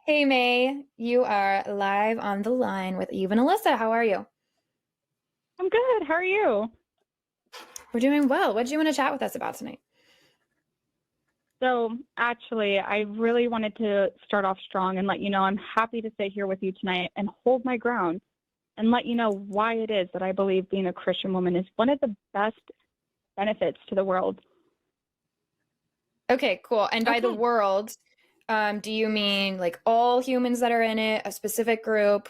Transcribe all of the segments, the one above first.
Hey May, you are live on the line with Eve and Alyssa. How are you? I'm good. How are you? We're doing well. What do you want to chat with us about tonight? So, actually, I really wanted to start off strong and let you know I'm happy to sit here with you tonight and hold my ground and let you know why it is that I believe being a Christian woman is one of the best benefits to the world. Okay, cool. And by the Okay. world, do you mean like all humans that are in it, a specific group?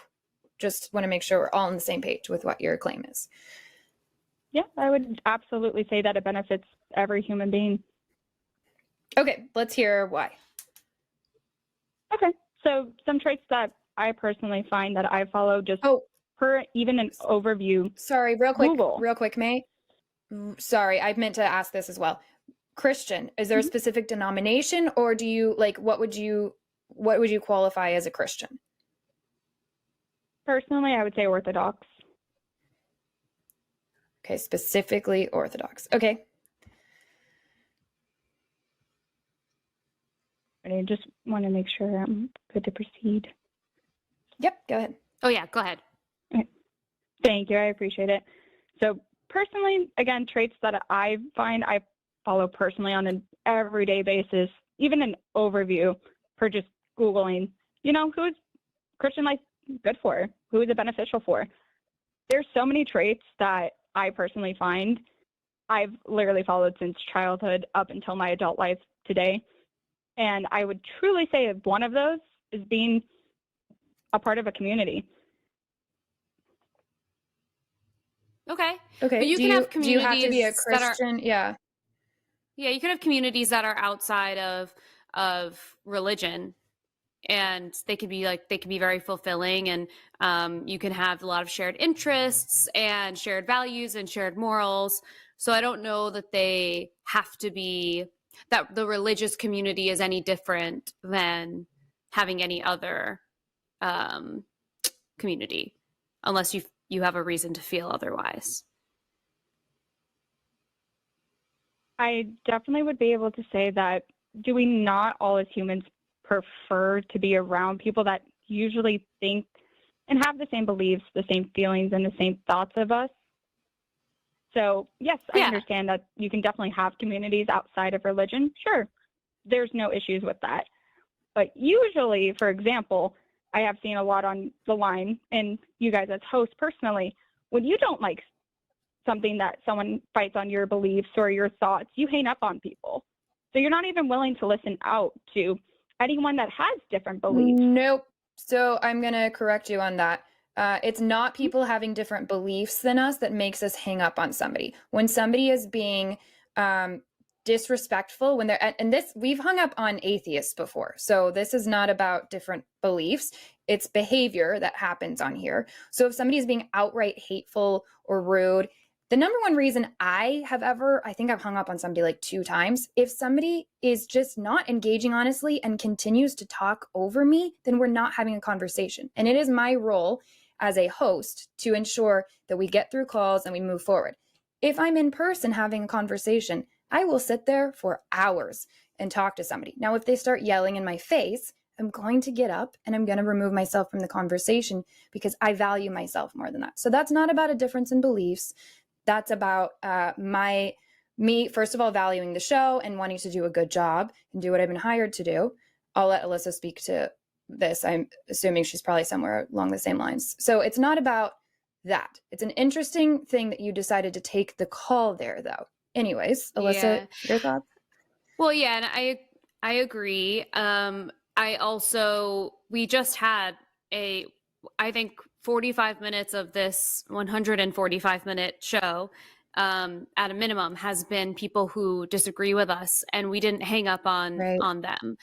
Just want to make sure we're all on the same page with what your claim is. Yeah, I would absolutely say that it benefits every human being. Okay, let's hear why. Okay, so some traits that I personally find that I follow just Oh, per even an overview. sorry, Google. real quick, May. Sorry, I meant to ask this as well. Christian, is there a Mhm. specific denomination, or do you like what would you qualify as a Christian? Personally, I would say Orthodox. Okay, specifically Orthodox. Okay. And I just want to make sure I'm good to proceed. Yep, go ahead. Oh, yeah, go ahead. Thank you. I appreciate it. So personally, again, traits that I find I follow personally on an everyday basis, even an overview for just Googling, who is Christian life good for? Who is it beneficial for? There's so many traits that I personally find I've literally followed since childhood up until my adult life today. And I would truly say that one of those is being a part of a community. Okay. Okay. But you do can you have do you have to be a communities that are Christian? Yeah. you can have communities that are outside of religion, and they can be very fulfilling, and you can have a lot of shared interests and shared values and shared morals. So I don't know that they have to be that the religious community is any different than having any other um, community, unless you have a reason to feel otherwise. I definitely would be able to say that do we not all as humans prefer to be around people that usually think and have the same beliefs, the same feelings, and the same thoughts of us? So, yes, I Yeah. understand that you can definitely have communities outside of religion. Sure, there's no issues with that. But usually, for example, I have seen a lot on the line, and you guys as hosts personally, when you don't like something that someone fights on your beliefs or your thoughts, you hang up on people. So you're not even willing to listen out to anyone that has different beliefs. Nope. So I'm gonna correct you on that. It's not people having different beliefs than us that makes us hang up on somebody. When somebody is being disrespectful, when they're and this we've hung up on atheists before. So this is not about different beliefs. It's behavior that happens on here. So if somebody is being outright hateful or rude, the number one reason I think I've hung up on somebody like 2 times. If somebody is just not engaging honestly and continues to talk over me, then we're not having a conversation. And it is my role as a host to ensure that we get through calls and we move forward. If I'm in person having a conversation, I will sit there for hours and talk to somebody. Now, if they start yelling in my face, I'm going to get up and I'm going to remove myself from the conversation because I value myself more than that. So that's not about a difference in beliefs. That's about me, first of all, valuing the show and wanting to do a good job and do what I've been hired to do. I'll let Alyssa speak to this. I'm assuming she's probably somewhere along the same lines. So it's not about that. It's an interesting thing that you decided to take the call there, though. Anyways, Alyssa, your thoughts? Well, yeah, and I agree. We just had I think 45 minutes of this 145-minute show, at a minimum, has been people who disagree with us, and we didn't hang up on them.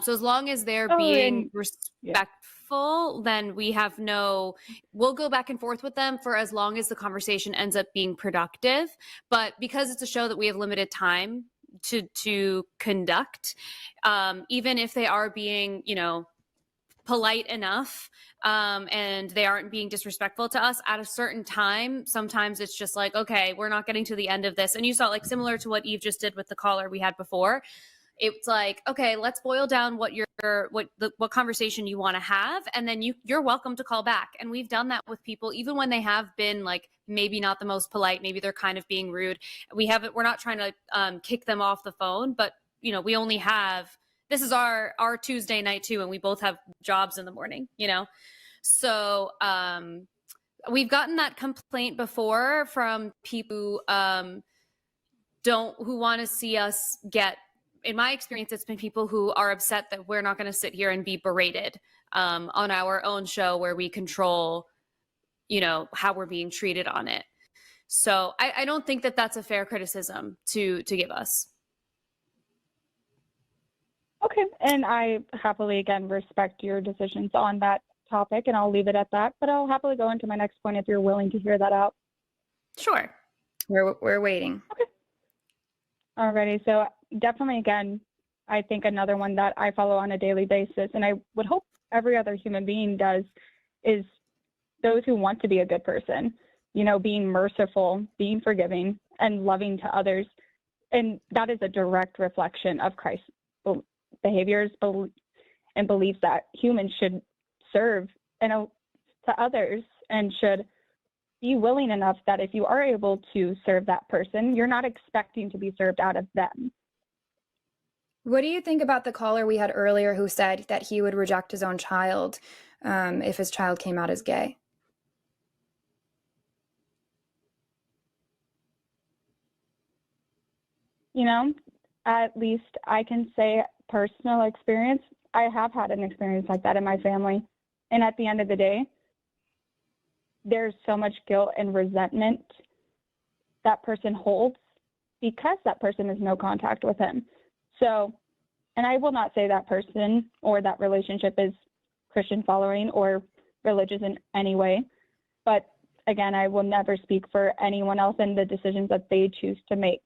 So as long as they're being respectful, then we'll go back and forth with them for as long as the conversation ends up being productive. But because it's a show that we have limited time to conduct, even if they are being, polite enough, and they aren't being disrespectful to us at a certain time, sometimes it's just like, okay, we're not getting to the end of this. And you saw, like, similar to what Eve just did with the caller we had before, it's like, okay, let's boil down what what conversation you want to have, and then you're welcome to call back. And we've done that with people, even when they have been like maybe not the most polite, maybe they're kind of being rude. We're not trying to kick them off the phone, but we only have, this is our Tuesday night too, and we both have jobs in the morning, so we've gotten that complaint before from people who want to see us get, in my experience, it's been people who are upset that we're not going to sit here and be berated on our own show where we control, how we're being treated on it. So I don't think that that's a fair criticism to give us. Okay. And I happily, again, respect your decisions on that topic, and I'll leave it at that. But I'll happily go into my next point if you're willing to hear that out. Sure. We're waiting. Okay. Alrighty. So definitely, again, I think another one that I follow on a daily basis, and I would hope every other human being does, is those who want to be a good person, being merciful, being forgiving, and loving to others. And that is a direct reflection of Christ's behaviors and beliefs that humans should serve to others, and should be willing enough that if you are able to serve that person, you're not expecting to be served out of them. What do you think about the caller we had earlier who said that he would reject his own child if his child came out as gay? At least I can say personal experience. I have had an experience like that in my family. And at the end of the day, there's so much guilt and resentment that person holds because that person has no contact with him. So, and I will not say that person or that relationship is Christian following or religious in any way. But again, I will never speak for anyone else and the decisions that they choose to make.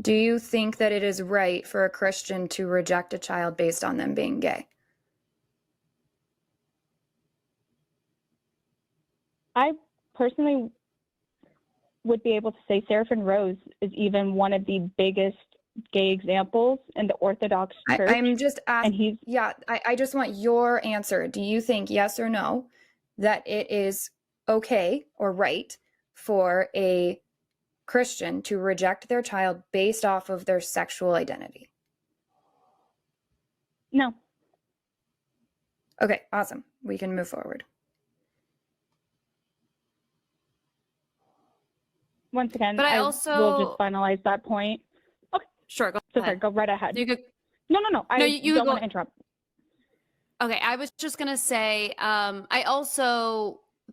Do you think that it is right for a Christian to reject a child based on them being gay? I personally would be able to say Seraphin Rose is even one of the biggest gay examples in the Orthodox Church. I'm just asking. I just want your answer. Do you think, yes or no, that it is okay or right for a Christian to reject their child based off of their sexual identity? No. Okay, awesome. We can move forward. Once again, but I will just finalize that point. Okay. Sure, go ahead. Sorry, go right ahead. You could... No. You don't want to interrupt. Okay, I was just going to say,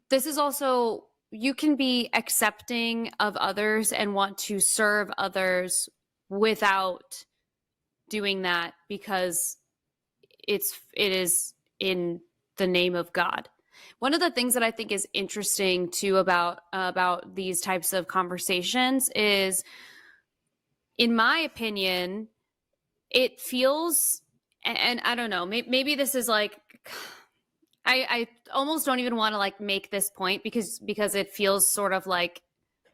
this is also, you can be accepting of others and want to serve others without doing that because it is in the name of God. One of the things that I think is interesting too about these types of conversations is, in my opinion, it feels, and I don't know, maybe this is like, I almost don't even want to like make this point because it feels sort of like,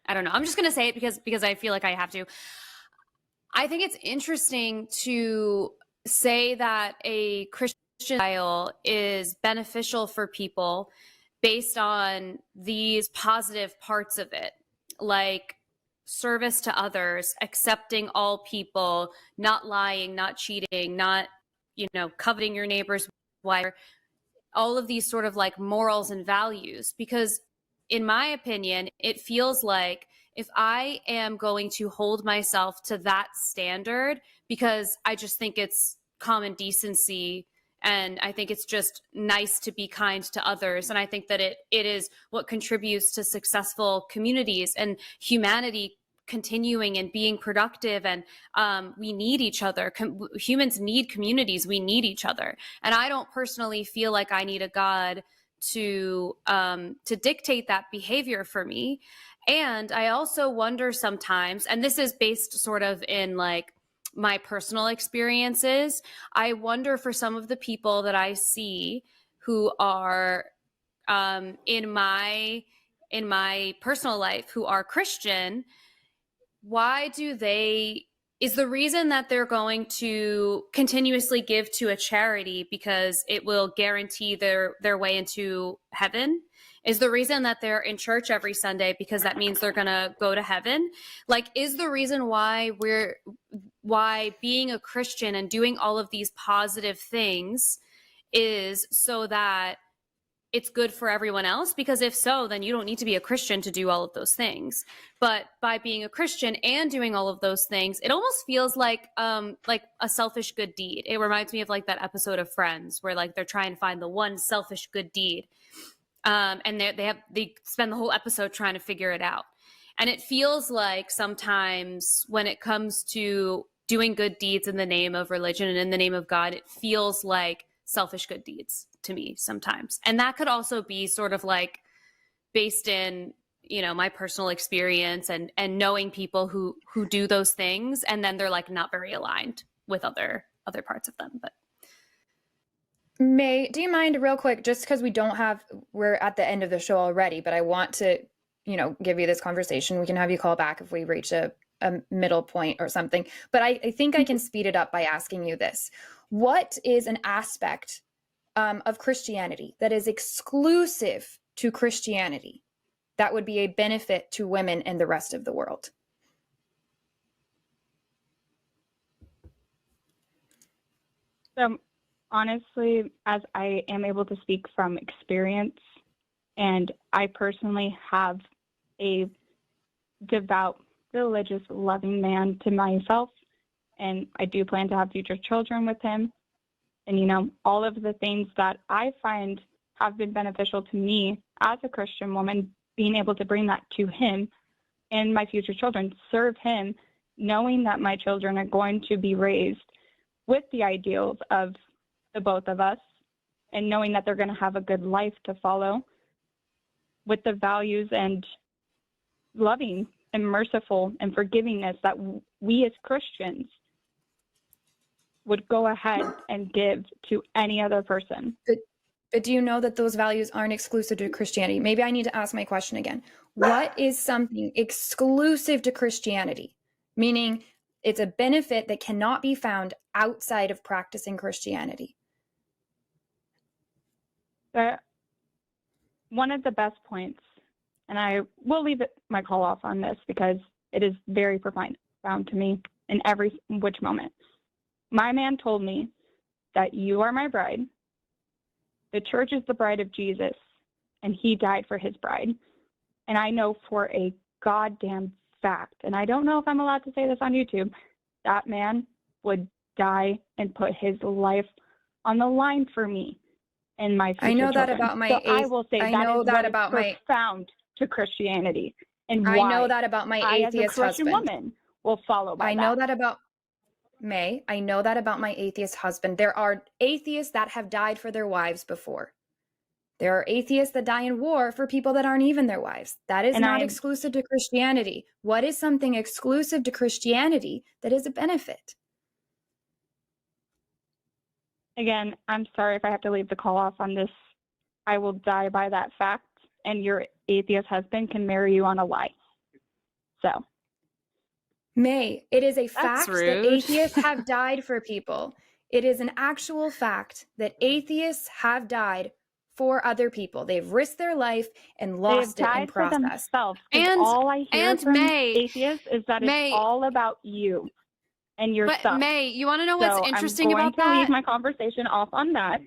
I don't know. I'm just going to say it because I feel like I have to. I think it's interesting to say that a Christian style is beneficial for people based on these positive parts of it, like service to others, accepting all people, not lying, not cheating, not, coveting your neighbor's wife, all of these sort of like morals and values. Because in my opinion, it feels like if I am going to hold myself to that standard, because I just think it's common decency and I think it's just nice to be kind to others. And I think that it is what contributes to successful communities and humanity continuing and being productive. And we need each other. Humans need communities. We need each other. And I don't personally feel like I need a God to dictate that behavior for me. And I also wonder sometimes, and this is based sort of in like my personal experiences, I wonder for some of the people that I see who are in my personal life who are Christian, why do they is the reason that they're going to continuously give to a charity because it will guarantee their way into heaven? Is the reason that they're in church every Sunday because that means they're going to go to heaven? Like, is the reason why being a Christian and doing all of these positive things is so that it's good for everyone else? Because if so, then you don't need to be a Christian to do all of those things. But by being a Christian and doing all of those things, it almost feels like a selfish good deed. It reminds me of like that episode of Friends where like they're trying to find the one selfish good deed. And they spend the whole episode trying to figure it out. And it feels like sometimes when it comes to doing good deeds in the name of religion and in the name of God, it feels like selfish good deeds to me sometimes. And that could also be sort of like based in, you know, my personal experience and knowing people who do those things, and then they're like not very aligned with other parts of them. But May, do you mind real quick, just because we're at the end of the show already, but I want to, you know, give you this conversation. We can have you call back if we reach a middle point or something. But I think I can speed it up by asking you this. What is an aspect of Christianity that is exclusive to Christianity that would be a benefit to women and the rest of the world? So honestly, as I am able to speak from experience, and I personally have a devout, religious, loving man to myself, and I do plan to have future children with him. And, you know, all of the things that I find have been beneficial to me as a Christian woman, being able to bring that to him and my future children, serve him, knowing that my children are going to be raised with the ideals of the both of us, and knowing that they're going to have a good life to follow with the values and loving and merciful and forgivingness that we as Christians would go ahead and give to any other person. But do you know that those values aren't exclusive to Christianity? Maybe I need to ask my question again. What is something exclusive to Christianity? Meaning it's a benefit that cannot be found outside of practicing Christianity. One of the best points, and I will leave my call off on this because it is very profound to me in every which moment. My man told me that you are my bride. The church is the bride of Jesus, and he died for his bride. And I know for a goddamn fact, and I don't know if I'm allowed to say this on YouTube, that man would die and put his life on the line for me and my future I know children. that about my so I will say I that know is that what about is profound to Christianity, and I why know that about my I, as a atheist Christian husband. woman, will follow by I know that about my atheist husband. There are atheists that have died for their wives before. There are atheists that die in war for people that aren't even their wives. That is not exclusive to Christianity. What is something exclusive to Christianity that is a benefit? Again, I'm sorry if I have to leave the call off on this. I will die by that fact, and your atheist husband can marry you on a lie. So, May, it is a fact rude. that atheists have died for people. It is an actual fact that atheists have died for other people. They've risked their life and lost it in process. For themselves. And all I hear from May, atheists is that it's all about you and your but stuff. May, you want to know what's interesting about that? I'm going to leave my conversation off on that.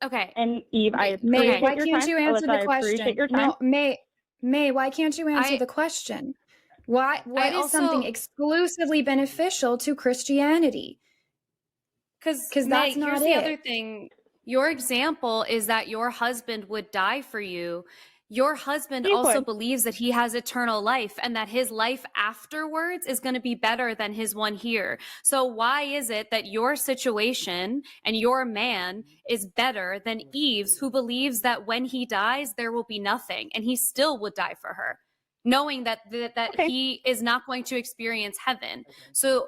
Okay. And Eve, I appreciate May, why your can't time. you answer Alyssa, the question? I appreciate your time. No, May, why can't you answer the question? What is something exclusively beneficial to Christianity? Because that's not here's it. the other thing. Your example is that your husband would die for you. Your husband also believes that he has eternal life and that his life afterwards is going to be better than his one here. So why is it that your situation and your man is better than Eve's, who believes that when he dies, there will be nothing, and he still would die for her, knowing that he is not going to experience heaven? So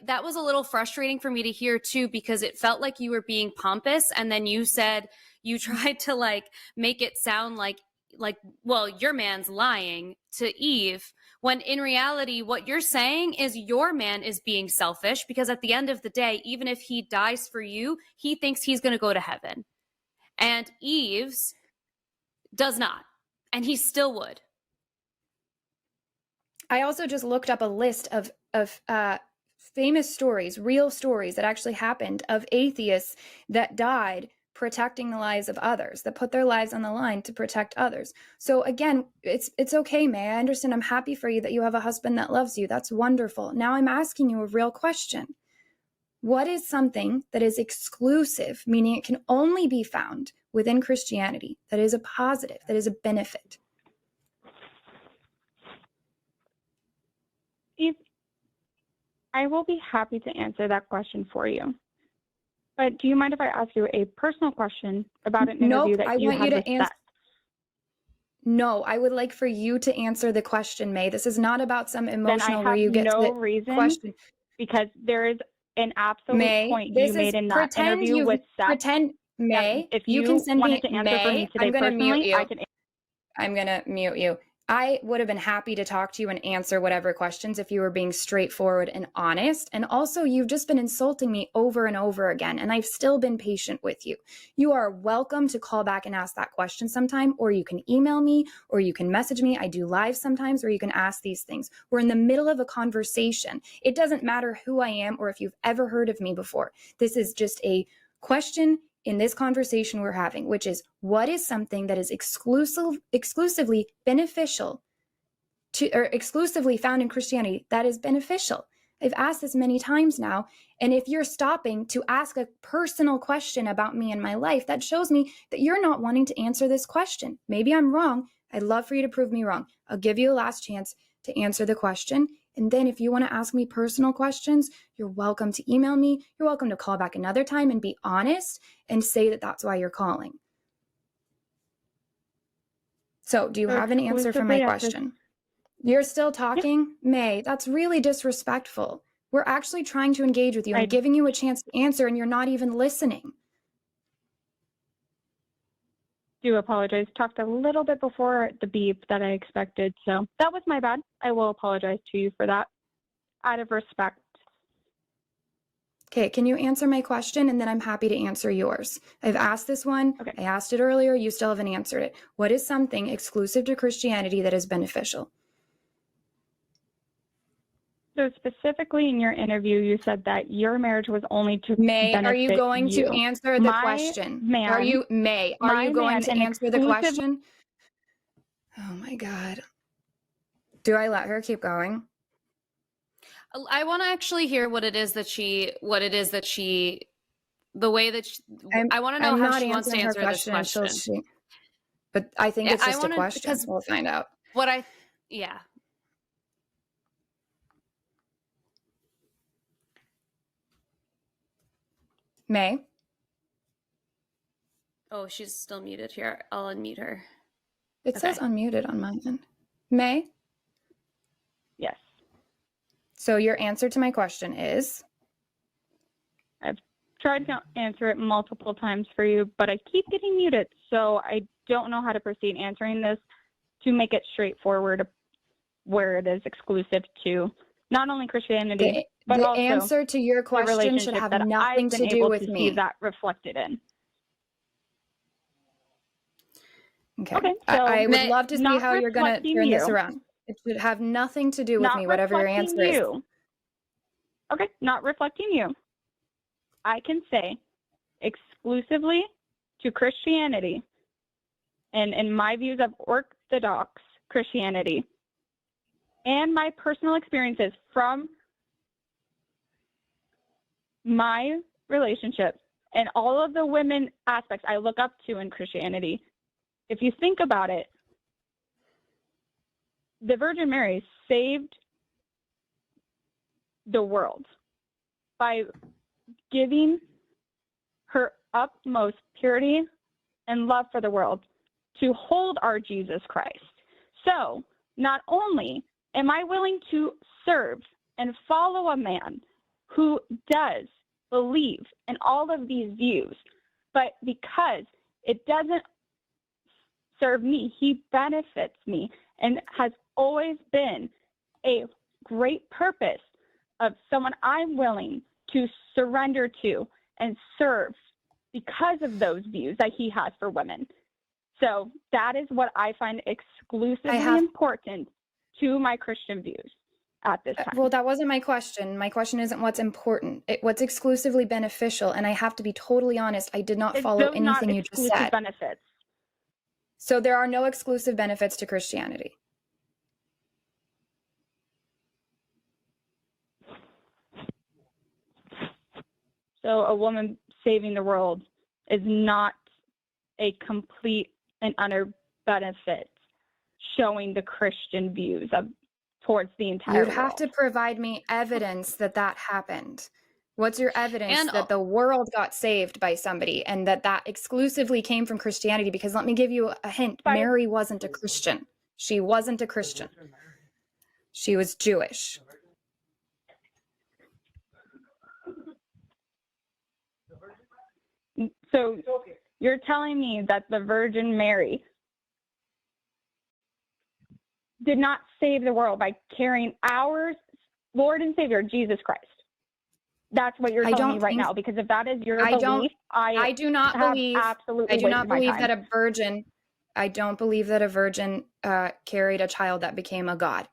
that was a little frustrating for me to hear too, because it felt like you were being pompous, and then you said you tried to like make it sound like like, well, your man's lying to Eve, when in reality, what you're saying is your man is being selfish, because at the end of the day, even if he dies for you, he thinks he's going to go to heaven. And Eve's does not. And he still would. I also just looked up a list of famous stories, real stories that actually happened of atheists that died protecting the lives of others, that put their lives on the line to protect others. So again, it's okay, May. I understand. I'm happy for you that you have a husband that loves you. That's wonderful. Now I'm asking you a real question. What is something that is exclusive, meaning it can only be found within Christianity, that is a positive, that is a benefit? Eve, I will be happy to answer that question for you. But do you mind if I ask you a personal question about an interview that you had with Seth? No, I would like for you to answer the question, May. This is not about some emotional where you get no to the reason, question. Because there is an absolute May, point you made in that interview with Seth. Pretend, May, if you can send wanted me, to answer for me May, today I'm going to mute personally, you. I can. I'm going to mute you. I would have been happy to talk to you and answer whatever questions if you were being straightforward and honest. And also, you've just been insulting me over and over again, and I've still been patient with you. You are welcome to call back and ask that question sometime, or you can email me, or you can message me. I do live sometimes where you can ask these things. We're in the middle of a conversation. It doesn't matter who I am or if you've ever heard of me before. This is just a question in this conversation we're having, which is, what is something that is exclusively beneficial to, or exclusively found in Christianity that is beneficial? I've asked this many times now, and if you're stopping to ask a personal question about me and my life, that shows me that you're not wanting to answer this question. Maybe I'm wrong. I'd love for you to prove me wrong. I'll give you a last chance to answer the question. And then if you want to ask me personal questions, you're welcome to email me. You're welcome to call back another time and be honest and say that that's why you're calling. So do you have an answer for my question? You're still talking? Yeah. May, that's really disrespectful. We're actually trying to engage with you and giving you a chance to answer, and you're not even listening. Do apologize. Talked a little bit before the beep that I expected, so that was my bad. I will apologize to you for that, out of respect. Okay, can you answer my question, and then I'm happy to answer yours. I've asked this one. Okay. I asked it earlier. You still haven't answered it. What is something exclusive to Christianity that is beneficial? So specifically in your interview, you said that your marriage was only to May, benefit are you going to answer the question? Man, are you going to answer the question? Oh my God. Do I let her keep going? I want to actually hear what it is that she, the way that I want to know how she wants to answer this question. But I think it's just a question. We'll find out. Yeah. May? Oh, she's still muted here. I'll unmute her. It says unmuted on my end. May? Yes. So your answer to my question is? I've tried to answer it multiple times for you, but I keep getting muted, so I don't know how to proceed answering this to make it straightforward where it is exclusive to not only Christianity, but also the answer to your question should have nothing to do with me. See that reflected in. Okay. So I would love to see how you're going to turn this around. It should have nothing to do with me, whatever your answer is. Okay, not reflecting you. I can say exclusively to Christianity, and in my views of Orthodox Christianity, and my personal experiences from my relationship and all of the women aspects I look up to in Christianity, if you think about it, the Virgin Mary saved the world by giving her utmost purity and love for the world to hold our Jesus Christ. So not only am I willing to serve and follow a man who does believe in all of these views, but because it doesn't serve me. He benefits me and has always been a great purpose of someone I'm willing to surrender to and serve because of those views that he has for women. So that is what I find exclusively important to my Christian views at this time. Well, that wasn't my question. My question isn't what's important. What's exclusively beneficial. And I have to be totally honest, I did not follow anything you just said. Benefits. So there are no exclusive benefits to Christianity. So a woman saving the world is not a complete and utter benefit showing the Christian views towards the entire world. You'd have to provide me evidence that that happened. What's your evidence that the world got saved by somebody and that exclusively came from Christianity? Because let me give you a hint. Mary wasn't a Christian. She wasn't a Christian. She was Jewish. So you're telling me that the Virgin Mary did not save the world by carrying our Lord and Savior, Jesus Christ. That's what you're telling me right now, because if that is your belief, I do not believe that a virgin, I don't believe that a virgin carried a child that became a god.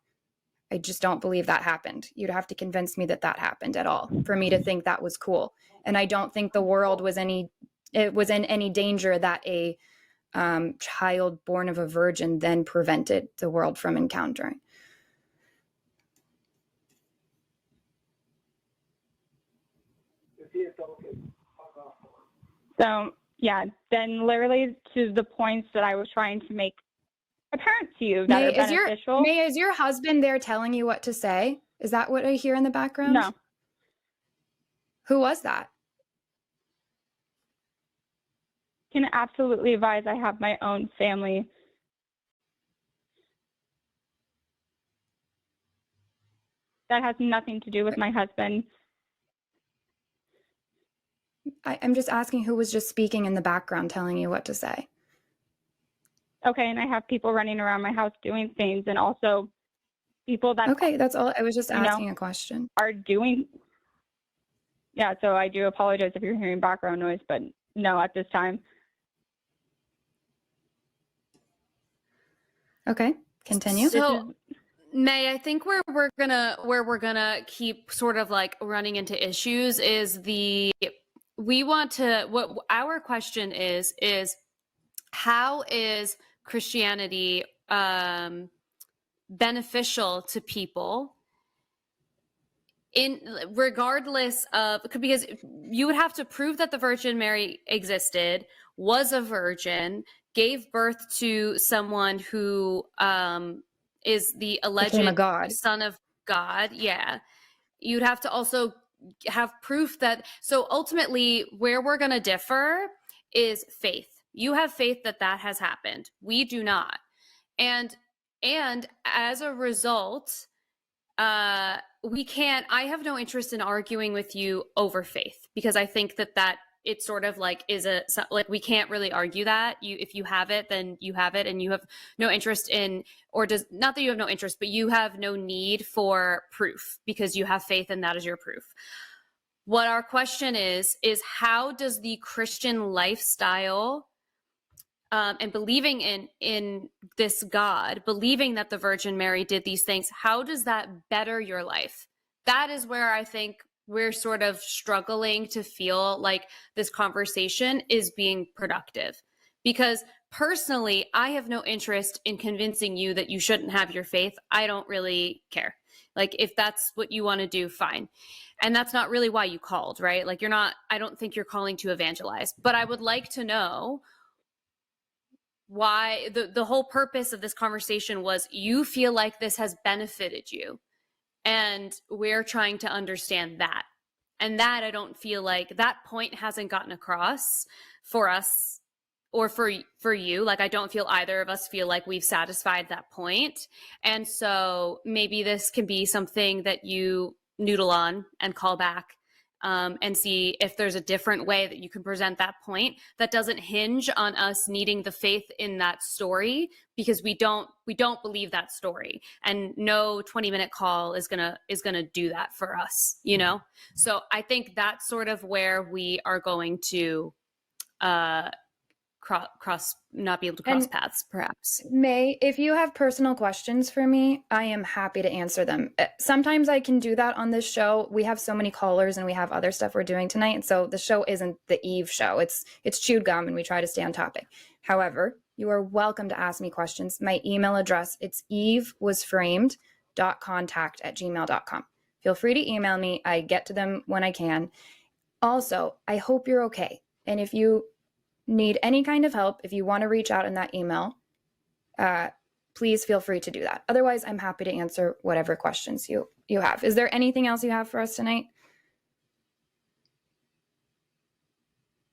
I just don't believe that happened. You'd have to convince me that that happened at all for me to think that was cool. And I don't think the world was in any danger that a child born of a virgin then prevented the world from encountering. So, yeah, then literally to the points that I was trying to make apparent to you that are beneficial. Is your husband there telling you what to say? Is that what I hear in the background? No. Who was that? Can absolutely advise I have my own family. That has nothing to do with my husband. I'm just asking who was just speaking in the background telling you what to say. Okay, and I have people running around my house doing things, and also people that... Okay, that's all. I was just asking a question. ...are doing... Yeah, so I do apologize if you're hearing background noise, but no, at this time. Okay, continue. So, May, I think where we're gonna keep sort of like running into issues is what our question is how is Christianity beneficial to people regardless of, because you would have to prove that the Virgin Mary existed, was a virgin, gave birth to someone who is the alleged son of God. Yeah. You'd have to also have proof that, so ultimately where we're going to differ is faith. You have faith that has happened. We do not. And as a result, I have no interest in arguing with you over faith, because I think that it's sort of like we can't really argue that. If you have it, then you have it, and you have no interest in, not that you have no interest, but you have no need for proof because you have faith and that is your proof. What our question is how does the Christian lifestyle and believing in this God, believing that the Virgin Mary did these things, how does that better your life? That is where I think we're sort of struggling to feel like this conversation is being productive. Because personally, I have no interest in convincing you that you shouldn't have your faith. I don't really care. Like, if that's what you want to do, fine. And that's not really why you called, right? Like, I don't think you're calling to evangelize. But I would like to know why the whole purpose of this conversation was you feel like this has benefited you. And we're trying to understand that. And that, I don't feel like that point hasn't gotten across for us or for you. Like, I don't feel either of us feel like we've satisfied that point. And so maybe this can be something that you noodle on and call back and see if there's a different way that you can present that point that doesn't hinge on us needing the faith in that story, because we don't believe that story, and no 20-minute call is gonna do that for us, you know. So I think that's sort of where we are going to not be able to cross paths, perhaps. May, if you have personal questions for me, I am happy to answer them. Sometimes I can do that on this show. We have so many callers and we have other stuff we're doing tonight. And so the show isn't the Eve show. It's chewed gum and we try to stay on topic. However, you are welcome to ask me questions. My email address, it's evewasframed.contact@gmail.com. Feel free to email me. I get to them when I can. Also, I hope you're okay. And if you need any kind of help, if you want to reach out in that email, please feel free to do that. Otherwise, I'm happy to answer whatever questions you have. Is there anything else you have for us tonight?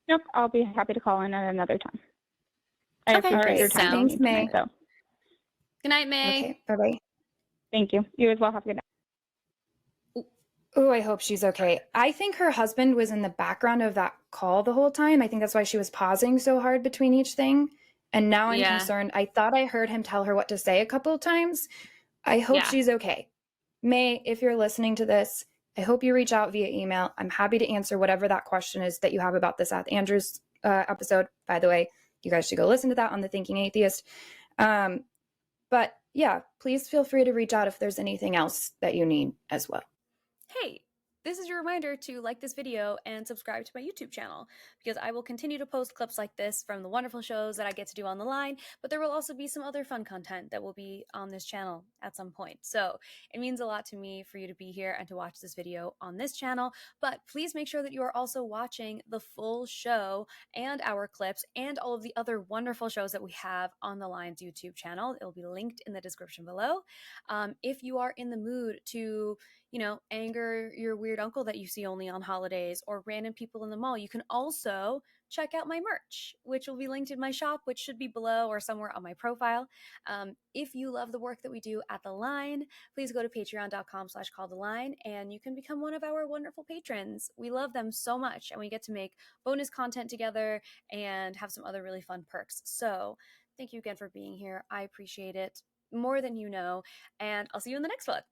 Nope, I'll be happy to call in at another time. I Okay. appreciate your time. Sounds Thanks, May. So. Good night, May. Okay, bye-bye. Thank you. You as well. Have a good night. Oh, I hope she's okay. I think her husband was in the background of that call the whole time. I think that's why she was pausing so hard between each thing. And now I'm concerned. I thought I heard him tell her what to say a couple of times. I hope she's okay. May, if you're listening to this, I hope you reach out via email. I'm happy to answer whatever that question is that you have about the Seth Andrews episode. By the way, you guys should go listen to that on The Thinking Atheist. But yeah, please feel free to reach out if there's anything else that you need as well. Hey, this is your reminder to like this video and subscribe to my YouTube channel, because I will continue to post clips like this from the wonderful shows that I get to do on the line, but there will also be some other fun content that will be on this channel at some point. So it means a lot to me for you to be here and to watch this video on this channel, but please make sure that you are also watching the full show and our clips and all of the other wonderful shows that we have on the Line's YouTube channel. It will be linked in the description below. If you are in the mood to anger your weird uncle that you see only on holidays or random people in the mall, you can also check out my merch, which will be linked in my shop, which should be below or somewhere on my profile. If you love the work that we do at The Line, please go to patreon.com/calltheline and you can become one of our wonderful patrons. We love them so much, and we get to make bonus content together and have some other really fun perks. So thank you again for being here. I appreciate it more than you know, and I'll see you in the next one.